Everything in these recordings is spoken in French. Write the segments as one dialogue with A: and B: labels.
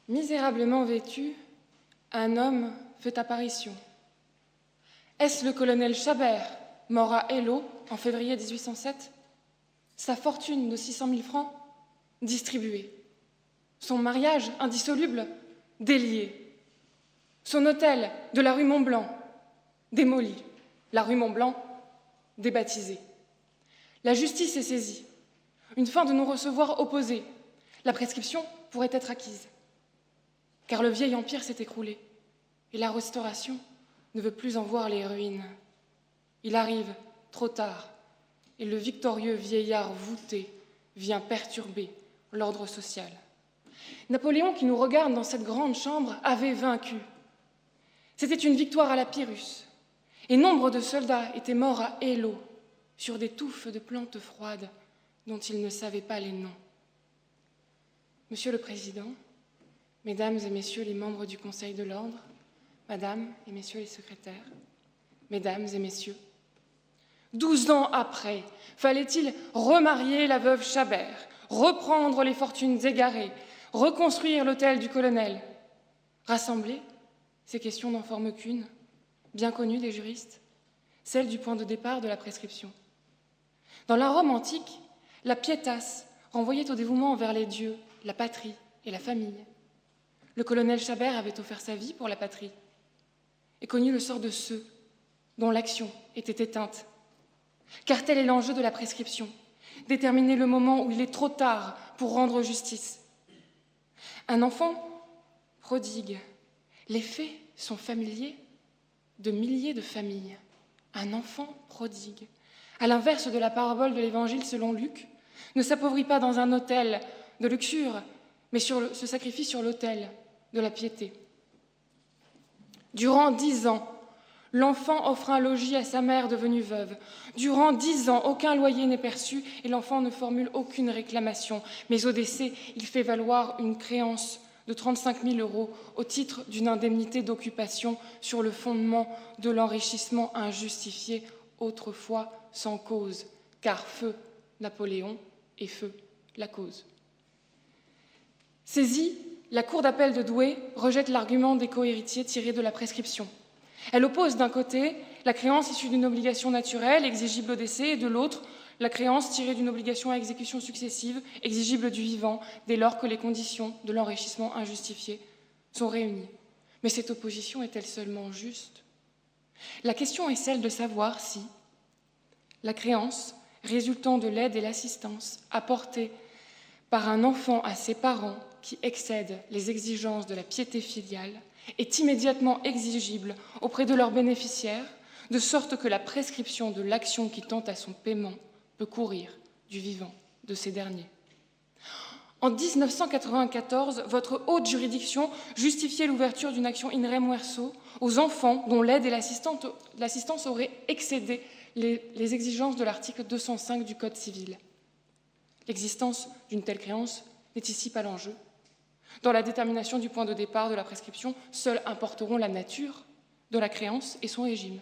A: Misérablement vêtu, un homme fait apparition. Est-ce le colonel Chabert, mort à Eylau en février 1807? Sa fortune de 600 000 francs, distribuée. Son mariage indissoluble, délié. Son hôtel de la rue Mont-Blanc, démoli. La rue Mont-Blanc, débaptisée. La justice est saisie. Une fin de non-recevoir opposée. La prescription pourrait être acquise. Car le vieil empire s'est écroulé, et la restauration ne veut plus en voir les ruines. Il arrive trop tard, et le victorieux vieillard voûté vient perturber l'ordre social. Napoléon, qui nous regarde dans cette grande chambre, avait vaincu. C'était une victoire à la Pyrrhus, et nombre de soldats étaient morts à Eylau, sur des touffes de plantes froides dont ils ne savaient pas les noms. Monsieur le Président, Mesdames et Messieurs les membres du Conseil de l'Ordre, Madame et Messieurs les secrétaires, Mesdames et Messieurs, 12 ans après, fallait-il remarier la veuve Chabert, reprendre les fortunes égarées, reconstruire l'hôtel du colonel? Rassembler, ces questions n'en forment qu'une, bien connue des juristes, celle du point de départ de la prescription. Dans la Rome antique, la pietas renvoyait au dévouement envers les dieux, la patrie et la famille. Le colonel Chabert avait offert sa vie pour la patrie et connu le sort de ceux dont l'action était éteinte. Car tel est l'enjeu de la prescription, déterminer le moment où il est trop tard pour rendre justice. Un enfant prodigue, les faits sont familiers de milliers de familles. Un enfant prodigue, à l'inverse de la parabole de l'Évangile selon Luc, ne s'appauvrit pas dans un hôtel de luxure, mais se sacrifie sur l'autel de la piété. Durant 10 ans, l'enfant offre un logis à sa mère devenue veuve. Durant 10 ans, aucun loyer n'est perçu et l'enfant ne formule aucune réclamation. Mais au décès, il fait valoir une créance de 35 000 € au titre d'une indemnité d'occupation sur le fondement de l'enrichissement injustifié, autrefois sans cause, car feu Napoléon et feu la cause. Saisie, la Cour d'appel de Douai rejette l'argument des cohéritiers tiré de la prescription. Elle oppose d'un côté la créance issue d'une obligation naturelle exigible au décès et de l'autre la créance tirée d'une obligation à exécution successive exigible du vivant dès lors que les conditions de l'enrichissement injustifié sont réunies. Mais cette opposition est-elle seulement juste? La question est celle de savoir si la créance résultant de l'aide et l'assistance apportée par un enfant à ses parents qui excède les exigences de la piété filiale est immédiatement exigible auprès de leurs bénéficiaires, de sorte que la prescription de l'action qui tend à son paiement peut courir du vivant de ces derniers. En 1994, votre haute juridiction justifiait l'ouverture d'une action in rem verso aux enfants dont l'aide et l'assistance auraient excédé les exigences de l'article 205 du Code civil. L'existence d'une telle créance n'est ici pas l'enjeu. Dans la détermination du point de départ de la prescription, seuls importeront la nature de la créance et son régime.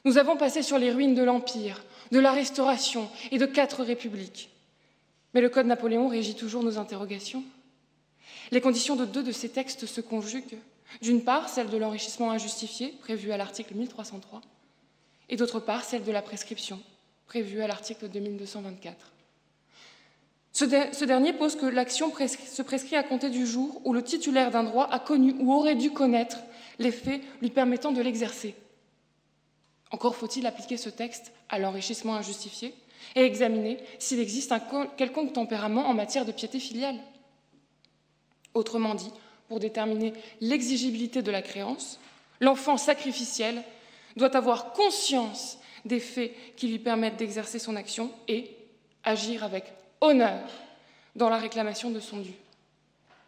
A: Nous avons passé sur les ruines de l'Empire, de la Restauration et de 4 républiques. Mais le Code Napoléon régit toujours nos interrogations. Les conditions de 2 de ces textes se conjuguent. D'une part, celle de l'enrichissement injustifié, prévue à l'article 1303, et d'autre part, celle de la prescription, prévue à l'article 2224. Ce dernier pose que l'action se prescrit à compter du jour où le titulaire d'un droit a connu ou aurait dû connaître les faits lui permettant de l'exercer. Encore faut-il appliquer ce texte à l'enrichissement injustifié et examiner s'il existe un quelconque tempérament en matière de piété filiale. Autrement dit, pour déterminer l'exigibilité de la créance, l'enfant sacrificiel doit avoir conscience des faits qui lui permettent d'exercer son action et agir avec honneur dans la réclamation de son dû.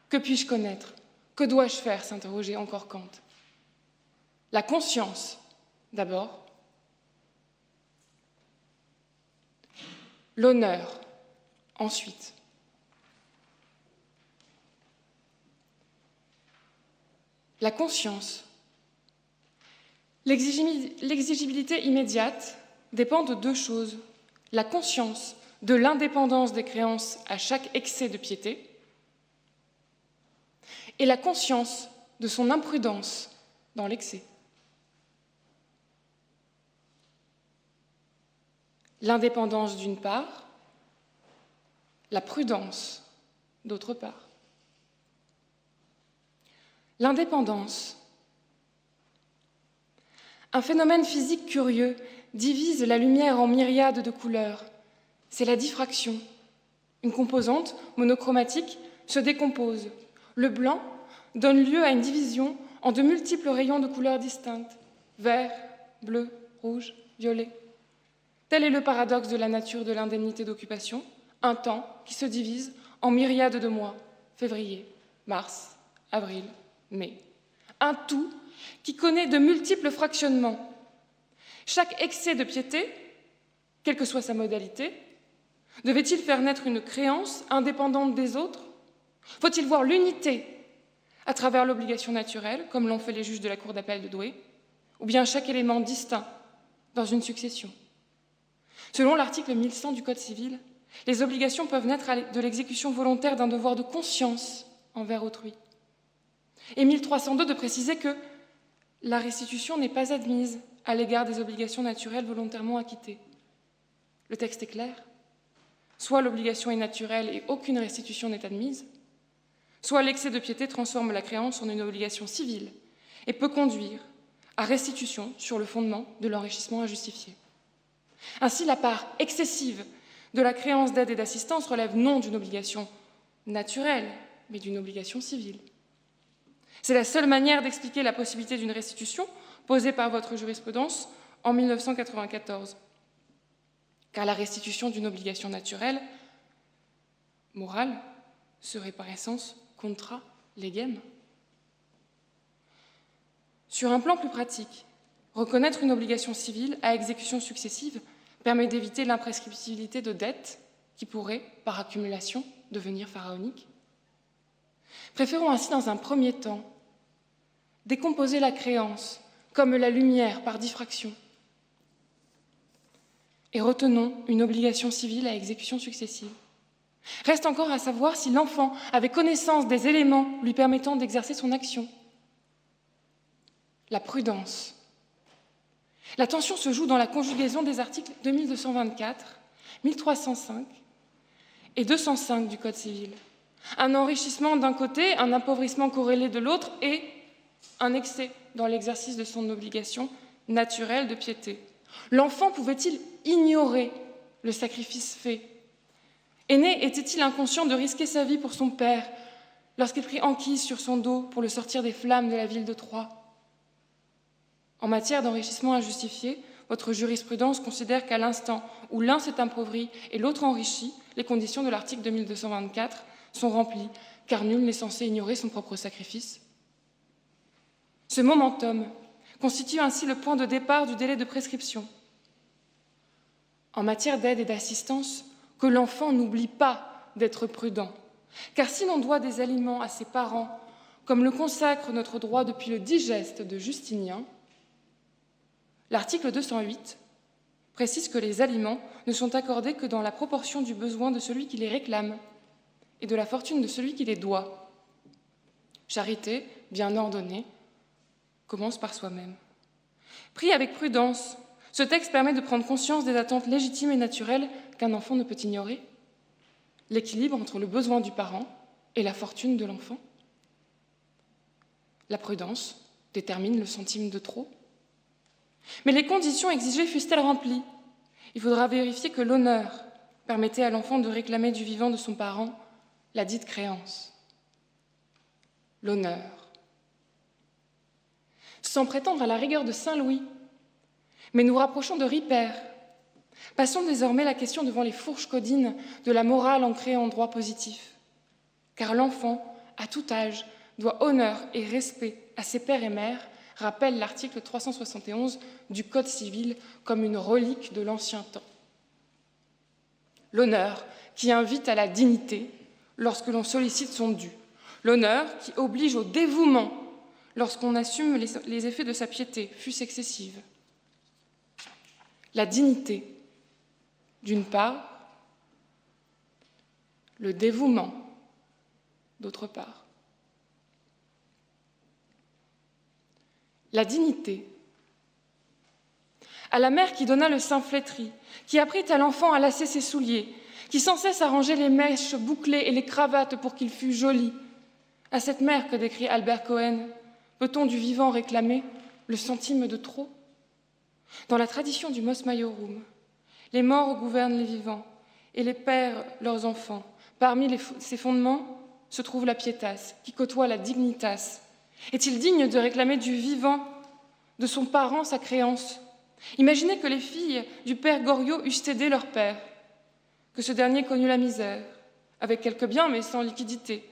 A: Que puis-je connaître? Que dois-je faire? S'interrogeait encore Kant. La conscience, d'abord. L'honneur, ensuite. La conscience. L'exigibilité immédiate dépend de 2 choses. La conscience de l'indépendance des créances à chaque excès de piété et la conscience de son imprudence dans l'excès. L'indépendance d'une part, la prudence d'autre part. L'indépendance. Un phénomène physique curieux divise la lumière en myriades de couleurs. C'est la diffraction. Une composante monochromatique se décompose. Le blanc donne lieu à une division en de multiples rayons de couleurs distinctes, vert, bleu, rouge, violet. Tel est le paradoxe de la nature de l'indemnité d'occupation, un temps qui se divise en myriades de mois, février, mars, avril, mai. Un tout qui connaît de multiples fractionnements. Chaque excès de piété, quelle que soit sa modalité, devait-il faire naître une créance indépendante des autres? Faut-il voir l'unité à travers l'obligation naturelle, comme l'ont fait les juges de la Cour d'appel de Douai, ou bien chaque élément distinct dans une succession? Selon l'article 1100 du Code civil, les obligations peuvent naître de l'exécution volontaire d'un devoir de conscience envers autrui. Et 1302 de préciser que la restitution n'est pas admise à l'égard des obligations naturelles volontairement acquittées. Le texte est clair. Soit l'obligation est naturelle et aucune restitution n'est admise, soit l'excès de piété transforme la créance en une obligation civile et peut conduire à restitution sur le fondement de l'enrichissement injustifié. Ainsi, la part excessive de la créance d'aide et d'assistance relève non d'une obligation naturelle, mais d'une obligation civile. C'est la seule manière d'expliquer la possibilité d'une restitution posée par votre jurisprudence en 1994. Car la restitution d'une obligation naturelle, morale, serait par essence contra legem. Sur un plan plus pratique, reconnaître une obligation civile à exécution successive permet d'éviter l'imprescriptibilité de dettes qui pourraient, par accumulation, devenir pharaoniques. Préférons ainsi, dans un premier temps, décomposer la créance comme la lumière par diffraction et retenons une obligation civile à exécution successive. Reste encore à savoir si l'enfant avait connaissance des éléments lui permettant d'exercer son action. La prudence. La tension se joue dans la conjugaison des articles 2224, 1305 et 205 du Code civil. Un enrichissement d'un côté, un appauvrissement corrélé de l'autre et un excès dans l'exercice de son obligation naturelle de piété. L'enfant pouvait-il ignorer le sacrifice fait? Aîné était-il inconscient de risquer sa vie pour son père lorsqu'il prit Anchise sur son dos pour le sortir des flammes de la ville de Troie? En matière d'enrichissement injustifié, votre jurisprudence considère qu'à l'instant où l'un s'est appauvri et l'autre enrichi, les conditions de l'article 2224 sont remplies, car nul n'est censé ignorer son propre sacrifice. Ce momentum constitue ainsi le point de départ du délai de prescription. En matière d'aide et d'assistance, que l'enfant n'oublie pas d'être prudent, car si l'on doit des aliments à ses parents, comme le consacre notre droit depuis le digeste de Justinien, l'article 208 précise que les aliments ne sont accordés que dans la proportion du besoin de celui qui les réclame et de la fortune de celui qui les doit. Charité, bien ordonnée, commence par soi-même. Pris avec prudence, ce texte permet de prendre conscience des attentes légitimes et naturelles qu'un enfant ne peut ignorer, l'équilibre entre le besoin du parent et la fortune de l'enfant. La prudence détermine le centime de trop. Mais les conditions exigées fussent-elles remplies? Il faudra vérifier que l'honneur permettait à l'enfant de réclamer du vivant de son parent la dite créance. L'honneur. Sans prétendre à la rigueur de Saint Louis, mais nous rapprochons de Ripert. Passons désormais la question devant les fourches codines de la morale ancrée en droit positif. Car l'enfant, à tout âge, doit honneur et respect à ses pères et mères, rappelle l'article 371 du Code civil comme une relique de l'ancien temps. L'honneur qui invite à la dignité lorsque l'on sollicite son dû. L'honneur qui oblige au dévouement lorsqu'on assume les effets de sa piété, fût-ce excessive. La dignité, d'une part, le dévouement, d'autre part. la dignité. À la mère qui donna le sein flétri, qui apprit à l'enfant à lasser ses souliers, qui sans cesse arrangeait les mèches bouclées et les cravates pour qu'il fût joli. À cette mère que décrit Albert Cohen, peut-on du vivant réclamer le centime de trop? Dans la tradition du Mos Maiorum, les morts gouvernent les vivants et les pères leurs enfants. Parmi ces fondements se trouve la pietas, qui côtoie la dignitas. Est-il digne de réclamer du vivant, de son parent, sa créance? Imaginez que les filles du père Goriot eussent aidé leur père, que ce dernier connut la misère, avec quelques biens mais sans liquidité,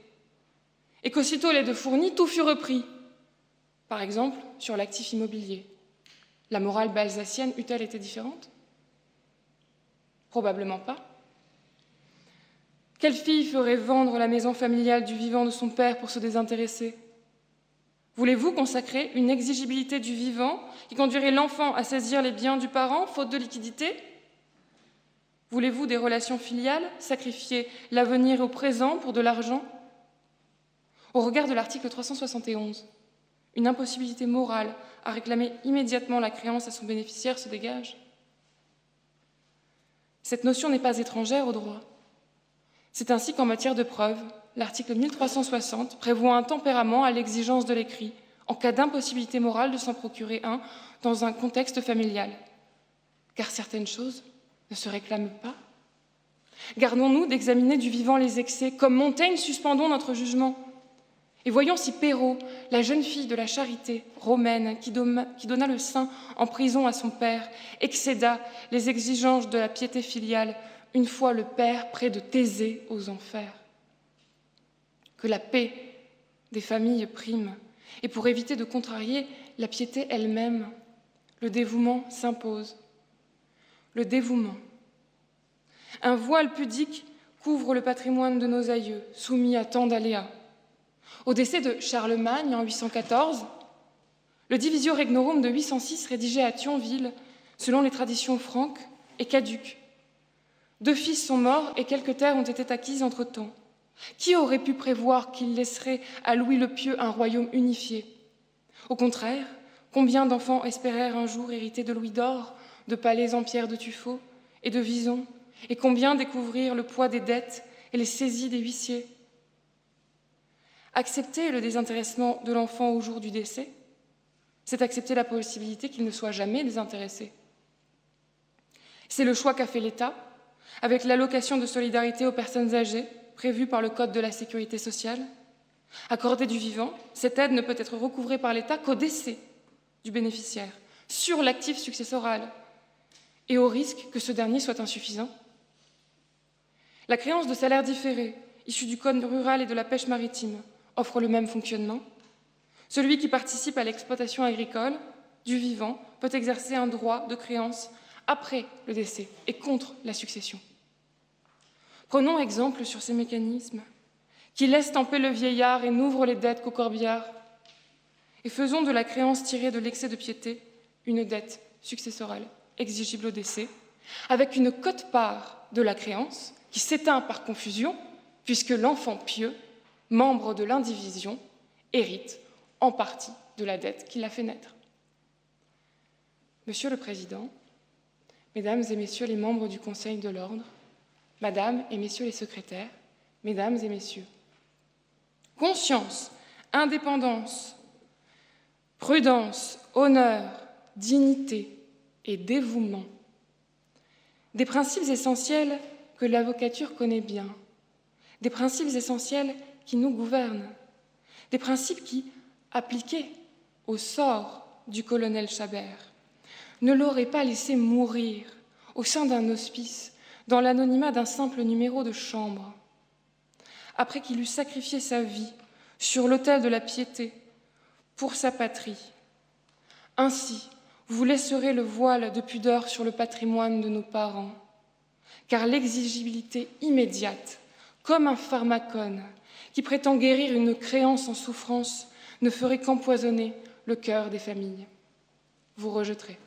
A: et qu'aussitôt les deux fournis, tout fut repris, par exemple sur l'actif immobilier. La morale balsacienne eût-elle été différente? Probablement pas. Quelle fille ferait vendre la maison familiale du vivant de son père pour se désintéresser? Voulez-vous consacrer une exigibilité du vivant qui conduirait l'enfant à saisir les biens du parent, faute de liquidité? Voulez-vous des relations filiales, sacrifier l'avenir au présent pour de l'argent? Au regard de l'article 371, une impossibilité morale à réclamer immédiatement la créance à son bénéficiaire se dégage. Cette notion n'est pas étrangère au droit. C'est ainsi qu'en matière de preuve, l'article 1360 prévoit un tempérament à l'exigence de l'écrit, en cas d'impossibilité morale de s'en procurer un dans un contexte familial. Car certaines choses ne se réclament pas. Gardons-nous d'examiner du vivant les excès, comme Montaigne, suspendons notre jugement. Et voyons si Perrault, la jeune fille de la charité romaine qui donna le sein en prison à son père, excéda les exigences de la piété filiale une fois le père près de Thésée aux enfers. Que la paix des familles prime, et pour éviter de contrarier la piété elle-même, le dévouement s'impose. Le dévouement. Un voile pudique couvre le patrimoine de nos aïeux, soumis à tant d'aléas. Au décès de Charlemagne en 814, le Divisio Regnorum de 806, rédigé à Thionville, selon les traditions franques, est caduc. 2 fils sont morts et quelques terres ont été acquises entre-temps. Qui aurait pu prévoir qu'il laisserait à Louis le Pieux un royaume unifié? Au contraire, combien d'enfants espérèrent un jour hériter de Louis d'Or, de palais en pierre de tuffeau et de Vison, et combien découvrirent le poids des dettes et les saisies des huissiers? Accepter le désintéressement de l'enfant au jour du décès, c'est accepter la possibilité qu'il ne soit jamais désintéressé. C'est le choix qu'a fait l'État, avec l'allocation de solidarité aux personnes âgées, prévue par le Code de la sécurité sociale. Accordée du vivant, cette aide ne peut être recouvrée par l'État qu'au décès du bénéficiaire, sur l'actif successoral, et au risque que ce dernier soit insuffisant. La créance de salaire différé, issue du Code rural et de la pêche maritime, offre le même fonctionnement. Celui qui participe à l'exploitation agricole du vivant peut exercer un droit de créance après le décès et contre la succession. Prenons exemple sur ces mécanismes qui laissent en paix le vieillard et n'ouvrent les dettes qu'au corbillard, et faisons de la créance tirée de l'excès de piété une dette successorale exigible au décès, avec une quote-part de la créance qui s'éteint par confusion, puisque l'enfant pieux, membre de l'indivision, hérite en partie de la dette qui l'a fait naître. Monsieur le Président, Mesdames et Messieurs les membres du Conseil de l'Ordre, Madame et Messieurs les secrétaires, Mesdames et Messieurs, conscience, indépendance, prudence, honneur, dignité et dévouement, des principes essentiels que l'avocature connaît bien, des principes essentiels qui nous gouvernent, des principes qui, appliqués au sort du colonel Chabert, ne l'auraient pas laissé mourir au sein d'un hospice, dans l'anonymat d'un simple numéro de chambre, après qu'il eut sacrifié sa vie sur l'autel de la piété pour sa patrie. Ainsi, vous laisserez le voile de pudeur sur le patrimoine de nos parents, car l'exigibilité immédiate, comme un pharmacone qui prétend guérir une créance en souffrance, ne ferait qu'empoisonner le cœur des familles. Vous rejetterez.